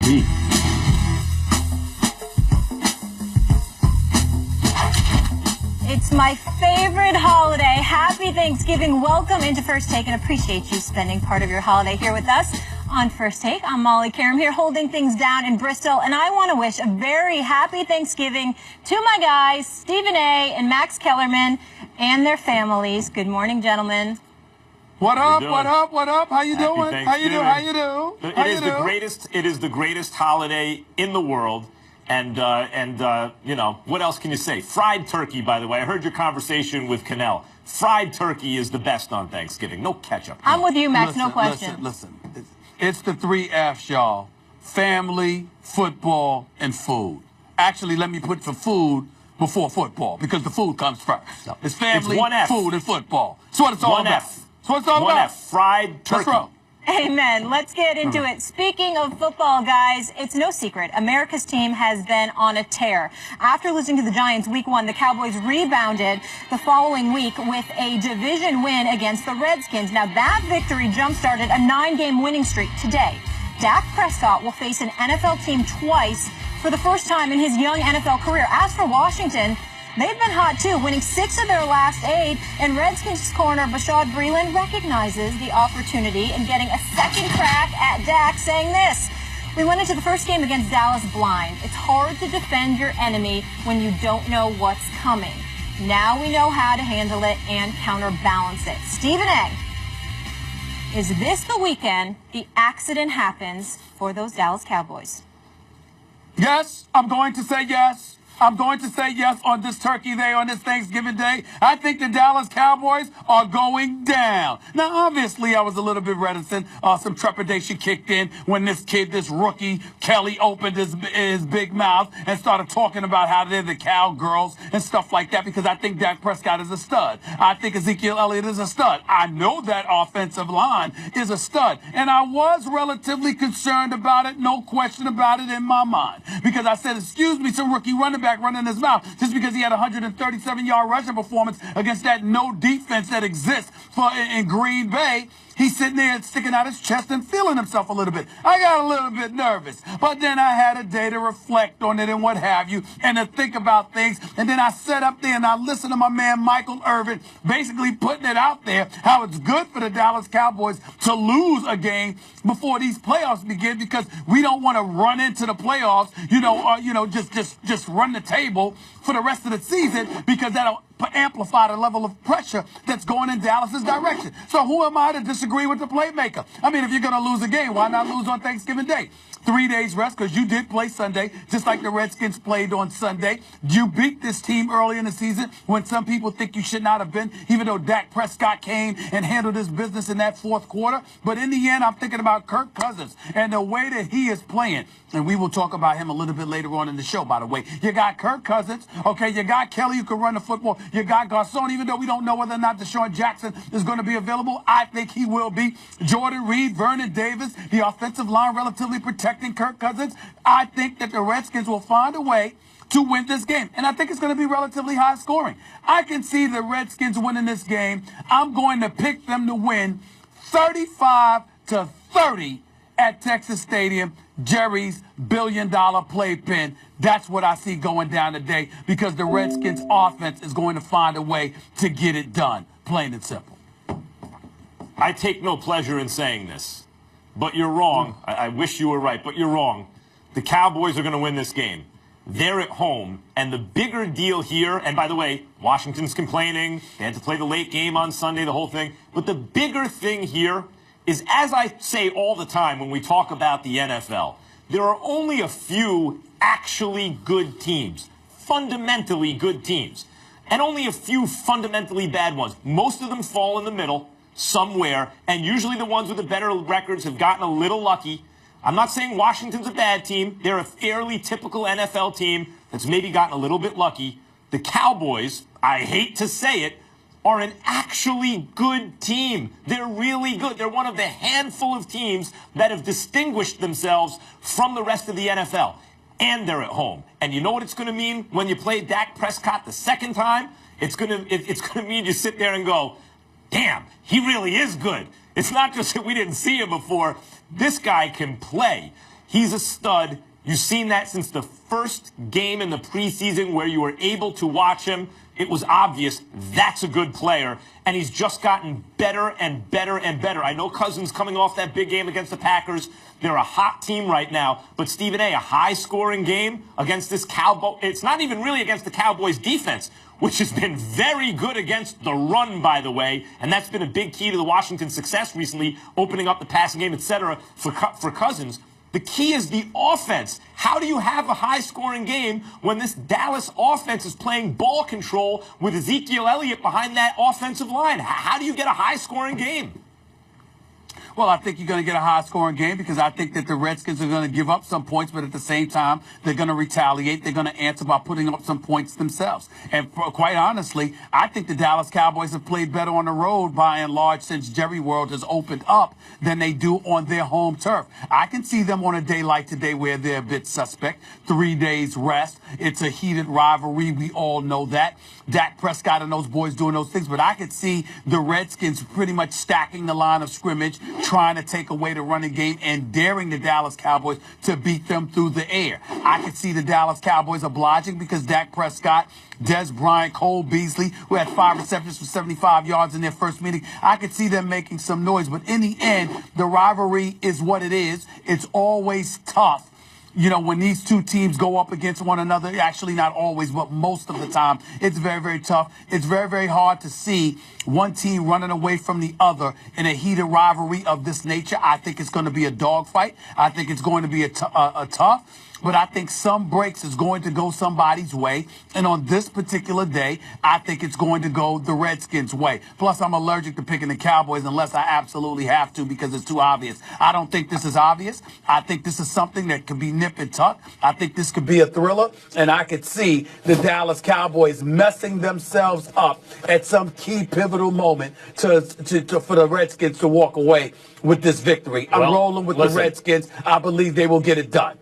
week. It's my favorite holiday. Happy Thanksgiving. Welcome into First Take, and appreciate you spending part of your holiday here with us on First Take. I'm Molly Karam here holding things down in Bristol, and I want to wish a very happy Thanksgiving to my guys, Stephen A. and Max Kellerman, and their families. Good morning, gentlemen. What up? What up? What up? How you doing? How you doing? How you doing? It is the greatest holiday in the world. And you know, what else can you say? Fried turkey, by the way. I heard your conversation with Cannell. Fried turkey is the best on Thanksgiving. No ketchup. I'm with you, Max. No question. Listen. It's the 3 F's, y'all. Family, football, and food. Actually, let me put the food before football, because the food comes first. No. It's family, food, and football. That's what it's all about. That's what it's all about. 1F, fried turkey. That's right. Amen. Let's get into it. Speaking of football, guys, it's no secret. America's team has been on a tear. After losing to the Giants week 1, the Cowboys rebounded the following week with a division win against the Redskins. Now, that victory jump-started a 9-game winning streak today. Dak Prescott will face an NFL team twice for the first time in his young NFL career. As for Washington, they've been hot, too, winning 6 of their last 8, and Redskins corner Bashaud Breeland recognizes the opportunity and getting a second crack at Dak, saying this: "We went into the first game against Dallas blind. It's hard to defend your enemy when you don't know what's coming. Now we know how to handle it and counterbalance it." Stephen A., is this the weekend the accident happens for those Dallas Cowboys? Yes, I'm going to say yes. I'm going to say yes on this Turkey Day, on this Thanksgiving Day. I think the Dallas Cowboys are going down. Now, obviously, I was a little bit reticent. Some trepidation kicked in when this rookie, Kelly, opened his big mouth and started talking about how they're the cowgirls and stuff like that, because I think Dak Prescott is a stud. I think Ezekiel Elliott is a stud. I know that offensive line is a stud. And I was relatively concerned about it, no question about it in my mind, because I said, excuse me, some rookie running back running his mouth just because he had a 137-yard rushing performance against that no defense that exists in Green Bay. He's sitting there sticking out his chest and feeling himself a little bit. I got a little bit nervous, but then I had a day to reflect on it and what have you, and to think about things. And then I sat up there and I listened to my man Michael Irvin basically putting it out there how it's good for the Dallas Cowboys to lose a game before these playoffs begin, because we don't want to run into the playoffs, just run the table for the rest of the season, because that'll amplify the level of pressure that's going in Dallas's direction. So who am I to disagree with the playmaker? I mean, if you're going to lose a game, why not lose on Thanksgiving Day? 3 days rest, because you did play Sunday, just like the Redskins played on Sunday. You beat this team early in the season when some people think you should not have been, even though Dak Prescott came and handled his business in that fourth quarter. But in the end, I'm thinking about Kirk Cousins and the way that he is playing. And we will talk about him a little bit later on in the show, by the way. You got Kirk Cousins, okay? You got Kelly, who can run the football. You got Garcon, even though we don't know whether or not Deshaun Jackson is going to be available. I think he will be. Jordan Reed, Vernon Davis, the offensive line relatively protecting Kirk Cousins. I think that the Redskins will find a way to win this game. And I think it's going to be relatively high scoring. I can see the Redskins winning this game. I'm going to pick them to win 35-30 at Texas Stadium, Jerry's billion-dollar playpen. That's what I see going down today, because the Redskins offense is going to find a way to get it done, plain and simple. I take no pleasure in saying this, but you're wrong. I wish you were right, but you're wrong. The Cowboys are going to win this game. They're at home, and the bigger deal here, and by the way, Washington's complaining. They had to play the late game on Sunday, the whole thing. But the bigger thing here is, as I say all the time when we talk about the NFL, there are only a few actually good teams, fundamentally good teams, and only a few fundamentally bad ones. Most of them fall in the middle somewhere, and usually the ones with the better records have gotten a little lucky. I'm not saying Washington's a bad team. They're a fairly typical NFL team that's maybe gotten a little bit lucky. The Cowboys, I hate to say it, are an actually good team. They're really good. They're one of the handful of teams that have distinguished themselves from the rest of the NFL. And they're at home. And you know what it's going to mean when you play Dak Prescott the second time? It's going to mean you sit there and go, damn, he really is good. It's not just that we didn't see him before. This guy can play. He's a stud. You've seen that since the first game in the preseason where you were able to watch him. It was obvious that's a good player, and he's just gotten better and better and better. I know Cousins coming off that big game against the Packers. They're a hot team right now. But, Stephen A., a high-scoring game against this Cowboy. It's not even really against the Cowboys' defense, which has been very good against the run, by the way. And that's been a big key to the Washington success recently, opening up the passing game, etc., for Cousins. The key is the offense. How do you have a high-scoring game when this Dallas offense is playing ball control with Ezekiel Elliott behind that offensive line? How do you get a high-scoring game? Well, I think you're going to get a high-scoring game because I think that the Redskins are going to give up some points, but at the same time, they're going to retaliate. They're going to answer by putting up some points themselves. And quite honestly, I think the Dallas Cowboys have played better on the road by and large since Jerry World has opened up than they do on their home turf. I can see them on a day like today where they're a bit suspect. 3 days rest. It's a heated rivalry. We all know that. Dak Prescott and those boys doing those things, but I could see the Redskins pretty much stacking the line of scrimmage, trying to take away the running game and daring the Dallas Cowboys to beat them through the air. I could see the Dallas Cowboys obliging because Dak Prescott, Des Bryant, Cole Beasley, who had 5 receptions for 75 yards in their first meeting, I could see them making some noise. But in the end, the rivalry is what it is. It's always tough. You know, when these two teams go up against one another, actually not always, but most of the time, it's very, very tough. It's very, very hard to see one team running away from the other in a heated rivalry of this nature. I think it's going to be a dogfight. I think it's going to be a tough. But I think some breaks is going to go somebody's way. And on this particular day, I think it's going to go the Redskins' way. Plus, I'm allergic to picking the Cowboys unless I absolutely have to because it's too obvious. I don't think this is obvious. I think this is something that could be nip and tuck. I think this could be a thriller. And I could see the Dallas Cowboys messing themselves up at some key pivotal moment for the Redskins to walk away with this victory. I'm rolling with the Redskins. I believe they will get it done.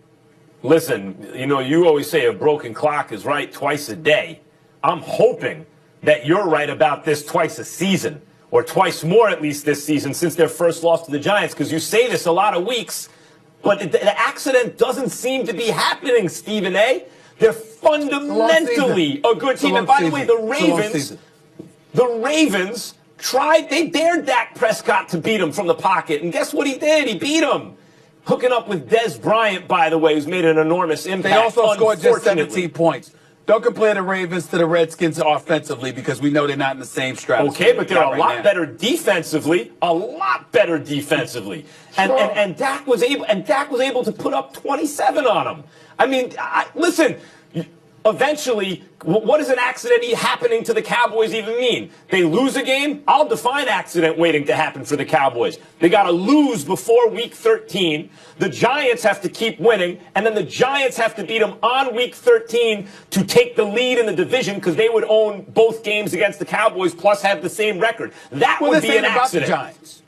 Listen, you know, you always say a broken clock is right twice a day. I'm hoping that you're right about this twice a season, or twice more at least this season since their first loss to the Giants, because you say this a lot of weeks, but the accident doesn't seem to be happening, Stephen A. They're fundamentally a good team. And by the way, the Ravens tried, they dared Dak Prescott to beat him from the pocket, and guess what he did? He beat him. Hooking up with Des Bryant, by the way, who's made an enormous impact. They also scored just 17 points. Don't compare the Ravens to the Redskins offensively because we know they're not in the same stratosphere. Okay, but they're a lot better defensively. A lot better defensively. And Dak was able to put up 27 on them. I mean, listen. Eventually, what does an accident happening to the Cowboys even mean? They lose a game? I'll define accident waiting to happen for the Cowboys. They got to lose before Week 13. The Giants have to keep winning, and then the Giants have to beat them on Week 13 to take the lead in the division because they would own both games against the Cowboys plus have the same record. That would be an accident. About the Giants.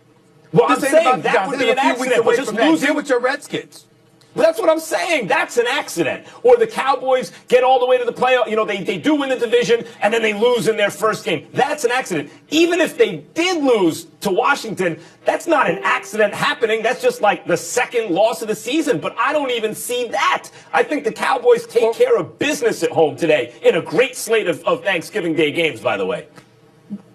Well, I'm saying that would be an accident, but just losing with your Redskins. But that's what I'm saying. That's an accident. Or the Cowboys get all the way to the playoff. You know, they do win the division, and then they lose in their first game. That's an accident. Even if they did lose to Washington, that's not an accident happening. That's just like the second loss of the season. But I don't even see that. I think the Cowboys take care of business at home today in a great slate of Thanksgiving Day games, by the way.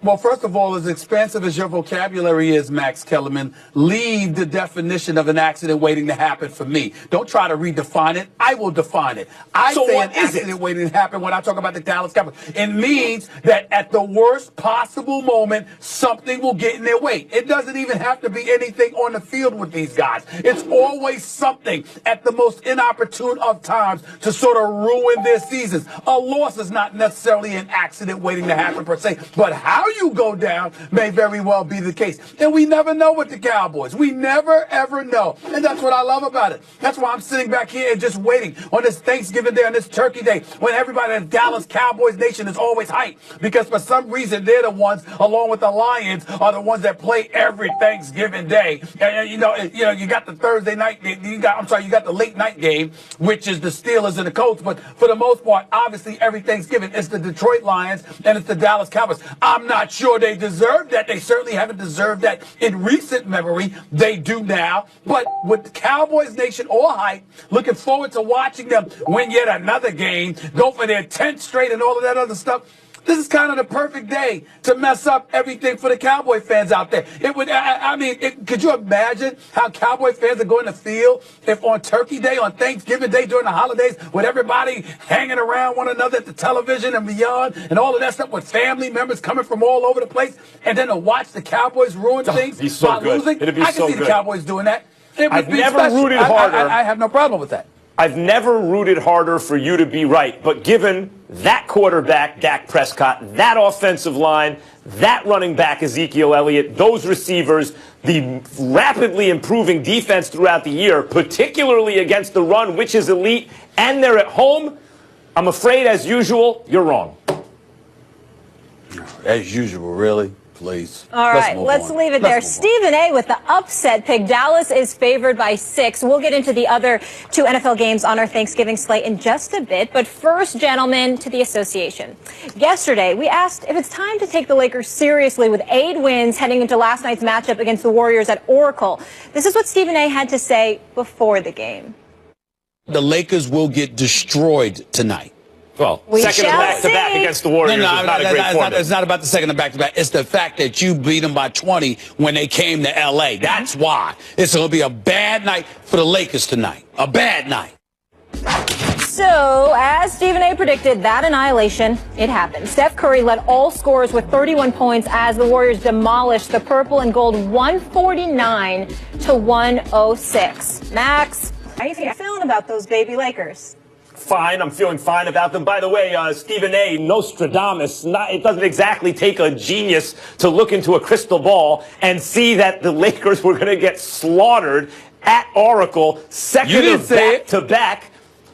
Well, first of all, as expansive as your vocabulary is, Max Kellerman, leave the definition of an accident waiting to happen for me. Don't try to redefine it. I will define it. I say an accident waiting to happen when I talk about the Dallas Cowboys. It means that at the worst possible moment, something will get in their way. It doesn't even have to be anything on the field with these guys. It's always something at the most inopportune of times to sort of ruin their seasons. A loss is not necessarily an accident waiting to happen per se, but how you go down may very well be the case. And we never know with the Cowboys. We never, ever know. And that's what I love about it. That's why I'm sitting back here and just waiting on this Thanksgiving Day, on this Turkey Day, when everybody in the Dallas Cowboys Nation is always hyped. Because for some reason, they're the ones, along with the Lions, are the ones that play every Thanksgiving Day. And you got the Thursday night, you got the late night game, which is the Steelers and the Colts. But for the most part, obviously, every Thanksgiving, it's the Detroit Lions and it's the Dallas Cowboys. I'm not not sure they deserve that. They certainly haven't deserved that in recent memory. They do now. But with Cowboys Nation all hype, looking forward to watching them win yet another game, go for their 10th straight and all of that other stuff. This is kind of the perfect day to mess up everything for the Cowboy fans out there. It would, could you imagine how Cowboy fans are going to feel if on Turkey Day, on Thanksgiving Day, during the holidays, with everybody hanging around one another at the television and beyond, and all of that stuff, with family members coming from all over the place, and then to watch the Cowboys ruin things by losing? It'd be I can so see good. the Cowboys doing that. It would I've be never special. rooted harder. I have no problem with that. I've never rooted harder for you to be right, but given that quarterback, Dak Prescott, that offensive line, that running back, Ezekiel Elliott, those receivers, the rapidly improving defense throughout the year, particularly against the run, which is elite, and they're at home, I'm afraid, as usual, you're wrong. As usual, really? Please. All right, let's leave it there. Stephen A. with the upset pick. Dallas is favored by 6. We'll get into the other 2 NFL games on our Thanksgiving slate in just a bit. But first, gentlemen, to the association. Yesterday, we asked if it's time to take the Lakers seriously with 8 wins heading into last night's matchup against the Warriors at Oracle. This is what Stephen A. had to say before the game. The Lakers will get destroyed tonight. Well, we second shall back-to-back see. against the Warriors is not a great format. It's not about the second back-to-back. It's the fact that you beat them by 20 when they came to L.A. That's why. It's going to be a bad night for the Lakers tonight. A bad night. So, as Stephen A. predicted, that annihilation, it happened. Steph Curry led all scorers with 31 points as the Warriors demolished the purple and gold 149 to 106. Max, how are you feeling about those baby Lakers? Fine. I'm feeling fine about them. By the way, Stephen A., Nostradamus, it doesn't exactly take a genius to look into a crystal ball and see that the Lakers were going to get slaughtered at Oracle, second of back-to-back.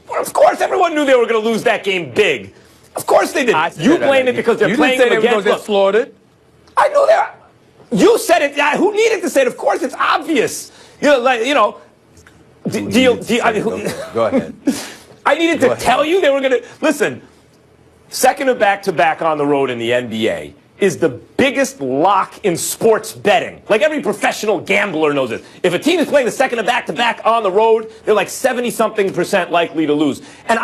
Well, of course, everyone knew they were going to lose that game big. Of course they did. You blame it because they're playing them against. Get slaughtered. I know that. You said it. Who needed to say it? Of course, it's obvious. Go ahead. I needed to tell you they were going to listen. Second of back-to-back on the road in the NBA is the biggest lock in sports betting. Like every professional gambler knows it. If a team is playing the second of back-to-back on the road, they're like 70-something% likely to lose. And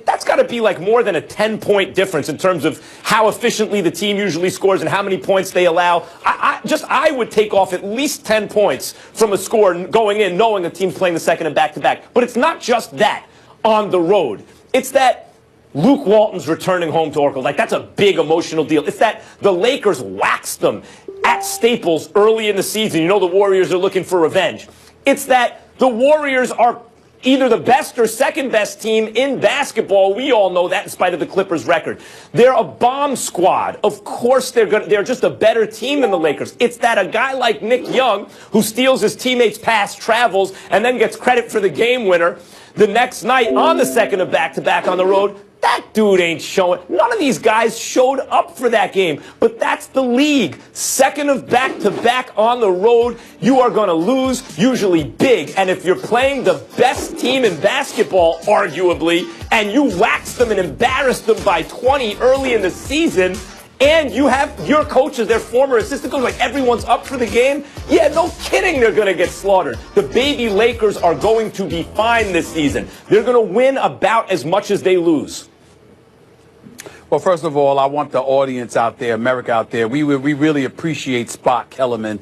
that's got to be like more than a 10-point difference in terms of how efficiently the team usually scores and how many points they allow. I would take off at least 10 points from a score going in knowing a team's playing the second of back-to-back. But it's not just that on the road. It's that Luke Walton's returning home to Oracle. Like, that's a big emotional deal. It's that the Lakers waxed them at Staples early in the season. You know the Warriors are looking for revenge. It's that the Warriors are either the best or second best team in basketball. We all know that in spite of the Clippers' record. They're a bomb squad. Of course they're just a better team than the Lakers. It's that a guy like Nick Young, who steals his teammates' pass, travels, and then gets credit for the game winner the next night on the second of back-to-back on the road. That dude ain't showing. None of these guys showed up for that game. But that's the league. Second of back-to-back on the road, you are going to lose, usually big. And if you're playing the best team in basketball, arguably, and you wax them and embarrass them by 20 early in the season, and you have your coaches, their former assistant coaches, like everyone's up for the game, yeah, no kidding they're going to get slaughtered. The baby Lakers are going to be fine this season. They're going to win about as much as they lose. Well, first of all, I want the audience out there, America out there, we really appreciate Spot Kellerman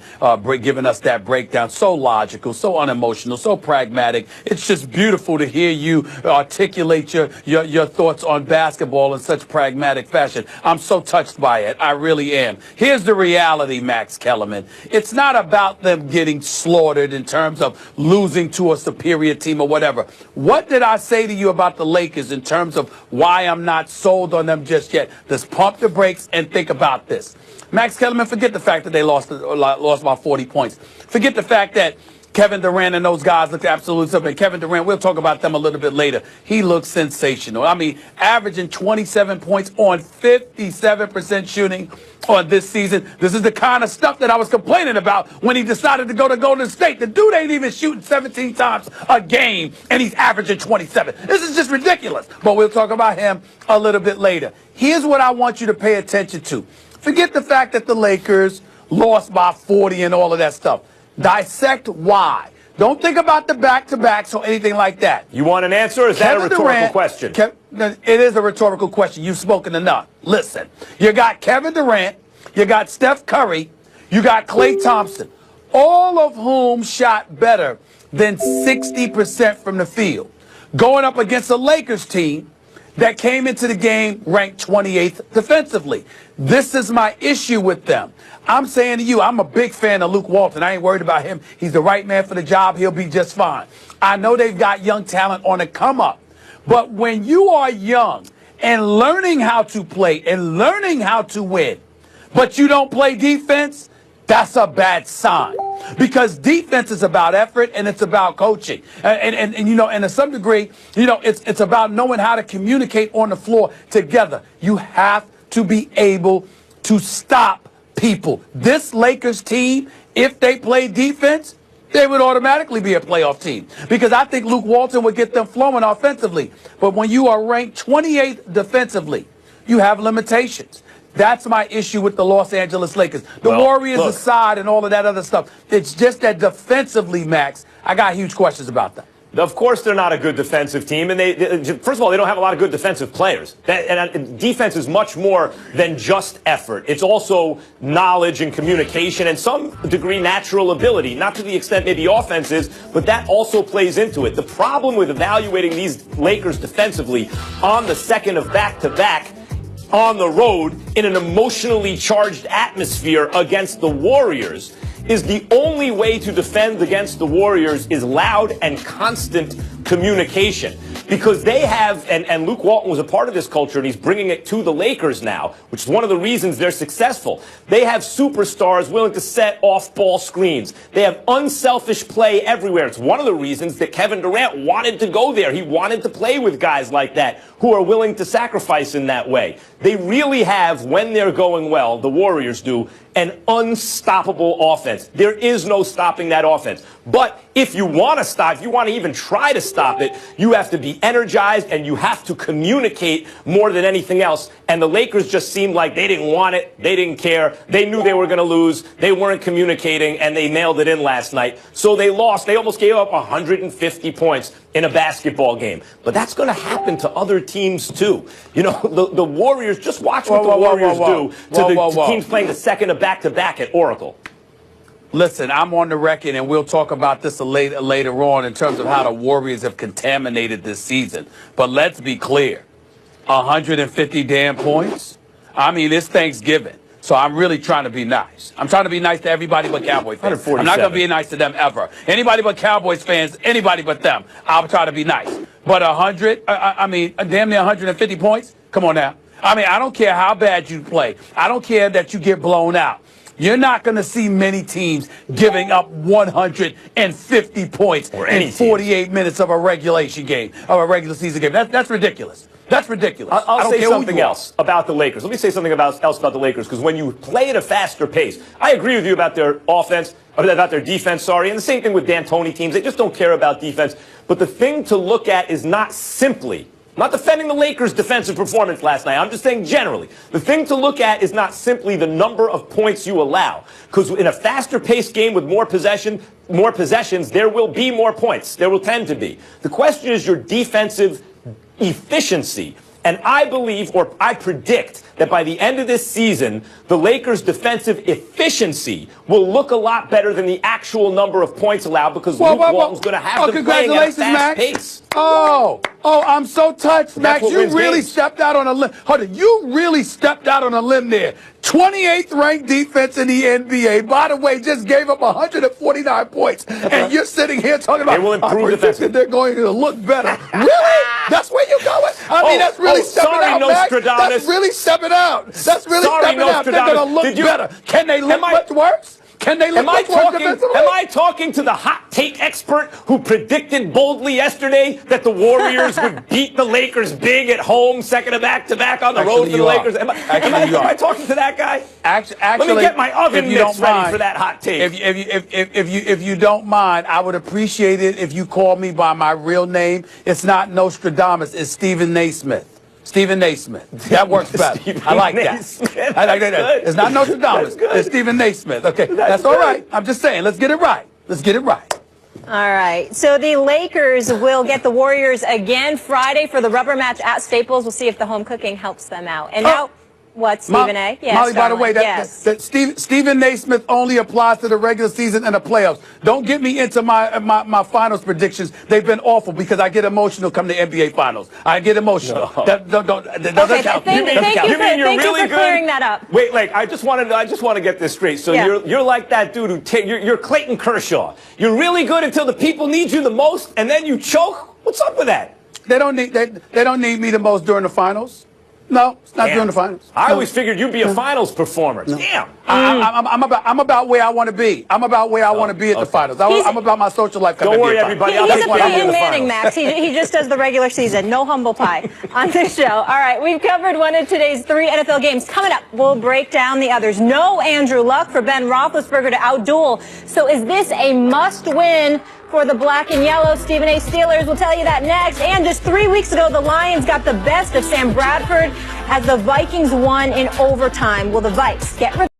giving us that breakdown. So logical, so unemotional, so pragmatic. It's just beautiful to hear you articulate your thoughts on basketball in such pragmatic fashion. I'm so touched by it. I really am. Here's the reality, Max Kellerman. It's not about them getting slaughtered in terms of losing to a superior team or whatever. What did I say to you about the Lakers in terms of why I'm not sold on them just yet? Let's pump the brakes and think about this. Max Kellerman, forget the fact that they lost about 40 points. Forget the fact that Kevin Durant and those guys looked absolutely something. Kevin Durant, we'll talk about them a little bit later. He looks sensational. I mean, averaging 27 points on 57% shooting on this season. This is the kind of stuff that I was complaining about when he decided to go to Golden State. The dude ain't even shooting 17 times a game, and he's averaging 27. This is just ridiculous. But we'll talk about him a little bit later. Here's what I want you to pay attention to. Forget the fact that the Lakers lost by 40 and all of that stuff. Dissect why. Don't think about the back-to-backs or anything like that. You want an answer, or is that a rhetorical question? It is a rhetorical question. You've spoken enough. Listen, you got Kevin Durant, you got Steph Curry, you got Klay Thompson, all of whom shot better than 60% from the field, going up against a Lakers team that came into the game ranked 28th defensively. This is my issue with them. I'm saying to you, I'm a big fan of Luke Walton. I ain't worried about him. He's the right man for the job. He'll be just fine. I know they've got young talent on the come up. But when you are young and learning how to play and learning how to win, but you don't play defense, that's a bad sign. Because defense is about effort and it's about coaching. And to some degree, it's about knowing how to communicate on the floor together. You have to be able to stop people. This Lakers team, if they play defense, they would automatically be a playoff team. Because I think Luke Walton would get them flowing offensively. But when you are ranked 28th defensively, you have limitations. That's my issue with the Los Angeles Lakers. The Warriors aside and all of that other stuff. It's just that defensively, Max, I got huge questions about that. Of course they're not a good defensive team, and first of all, they don't have a lot of good defensive players. And defense is much more than just effort. It's also knowledge and communication and some degree natural ability, not to the extent maybe offense is, but that also plays into it. The problem with evaluating these Lakers defensively on the second of back-to-back on the road in an emotionally charged atmosphere against the Warriors is the only way to defend against the Warriors is loud and constant communication. Because they have, and Luke Walton was a part of this culture, and he's bringing it to the Lakers now, which is one of the reasons they're successful. They have superstars willing to set off-ball screens. They have unselfish play everywhere. It's one of the reasons that Kevin Durant wanted to go there. He wanted to play with guys like that who are willing to sacrifice in that way. They really have, when they're going well, the Warriors do, an unstoppable offense. There is no stopping that offense. But if you want to stop, if you want to even try to stop it, you have to be energized and you have to communicate more than anything else. And the Lakers just seemed like they didn't want it. They didn't care. They knew they were going to lose. They weren't communicating, and they mailed it in last night. So they lost. They almost gave up 150 points in a basketball game. But that's going to happen to other teams, too. You know, the Warriors, just watch what the Warriors do to the teams playing the second of back-to-back at Oracle. Listen, I'm on the record, and we'll talk about this later on in terms of how the Warriors have contaminated this season. But let's be clear, 150 damn points? I mean, it's Thanksgiving, so I'm really trying to be nice. I'm trying to be nice to everybody but Cowboys fans. I'm not going to be nice to them ever. Anybody but Cowboys fans, anybody but them, I'll try to be nice. But damn near 150 points? Come on now. I mean, I don't care how bad you play. I don't care that you get blown out. You're not going to see many teams giving up 150 points in 48 minutes of a regulation game, of a regular season game. That's ridiculous. That's ridiculous. I'll say something else about the Lakers. Let me say something else about the Lakers, because when you play at a faster pace, I agree with you about their offense, about their defense, and the same thing with D'Antoni teams. They just don't care about defense. But the thing to look at is not simply, not defending the Lakers' defensive performance last night. I'm just saying generally. The thing to look at is not simply the number of points you allow. Because in a faster-paced game with more possessions, there will be more points. There will tend to be. The question is your defensive efficiency. And I believe, or I predict, that by the end of this season, the Lakers' defensive efficiency will look a lot better than the actual number of points allowed, because Luke Walton's going to have them playing at a fast pace. Oh, I'm so touched, Max. You really stepped out on a limb. Hold on, you really stepped out on a limb there. 28th ranked defense in the NBA. By the way, just gave up 149 points. And you're sitting here talking about, they will improve defensively. They're going to look better. Really? That's where you're going? I mean, that's really stepping out, Max. That's really stepping out. That's really stepping out. They're going to look better. Can they look much worse? Can they look much worse defensively? Am I talking to the hot take expert who predicted boldly yesterday that the Warriors would beat the Lakers big at home, second of back-to-back on the road for the Lakers? Am I talking to that guy? Actually, let me get my oven mitts ready for that hot take. If you don't mind, I would appreciate it if you call me by my real name. It's not Nostradamus. It's Stephen Naismith. Stephen Naismith. That works better. I like that. I like that. It's not Nostradamus. It's Stephen Naismith. Okay, that's all right. I'm just saying, let's get it right. Let's get it right. All right. So the Lakers will get the Warriors again Friday for the rubber match at Staples. We'll see if the home cooking helps them out. And now, what, Stephen A? Yes, Molly, by the way, yes. that Stephen Naismith only applies to the regular season and the playoffs. Don't get me into my finals predictions. They've been awful because I get emotional come to NBA finals. I get emotional. No. That doesn't count. Thank you for clearing that up. Wait, I just want to get this straight. So you're like that dude who you're Clayton Kershaw. You're really good until the people need you the most, and then you choke. What's up with that? They don't need me the most during the finals. No, it's not during the finals. I always figured you'd be a finals performer. No. Damn. I'm about where I want to be. I'm about where I want to be at the finals. I'm about my social life. Don't worry, everybody. He's a Peyton Manning, Max. He just does the regular season. No humble pie on this show. All right, we've covered one of today's 3 NFL games. Coming up, we'll break down the others. No Andrew Luck for Ben Roethlisberger to outduel. So is this a must-win for the black and yellow? Stephen A. Steelers will tell you that next. And just 3 weeks ago, the Lions got the best of Sam Bradford as the Vikings won in overtime. Will the Vikes get